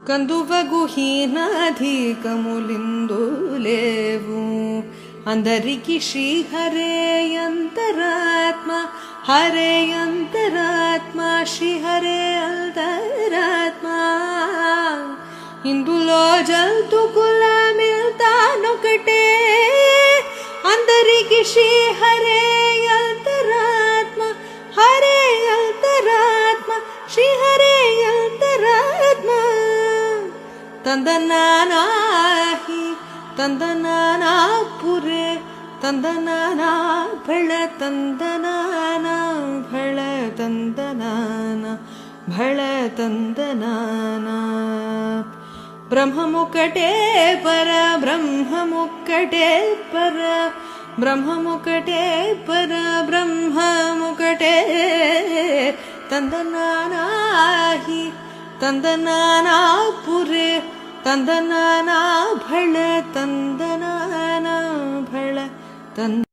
కందువగుహీనాధికములిందు లేవు అందరికి శ్రీహరే అంతరాత్మ హరే అంతరాత్మ శ్రీహరే అంతరాత్మ ఇందులో జంతుకుల మిల్తానొకటే అందరికి శ్రీహరే అంతరాత్మ హరే అంతరాత్మ శ్రీహరే అంతరాత్మ ತಂದನಾನಾಹಿ ತಂದನಾನಾಪುರೆ ತಂದನಾನಾ ಭಳ ತಂದನಾನ ಭಳ ತಂದನಾನ ಭಳ ತಂದನಾನ ಬ್ರಹ್ಮಮುಕಟೇ ಪರ ಬ್ರಹ್ಮಮುಕಟೇ ಪರ ಬ್ರಹ್ಮಮುಕಟೇ ಪರ ಬ್ರಹ್ಮಮುಕಟೇ ತಂದನಾನಾಹಿ ತಂದನಾನಾಪುರೆ ತಂದನಾನಾ ಭಳ ತಂದನಾನ ಭಳ ತಂದ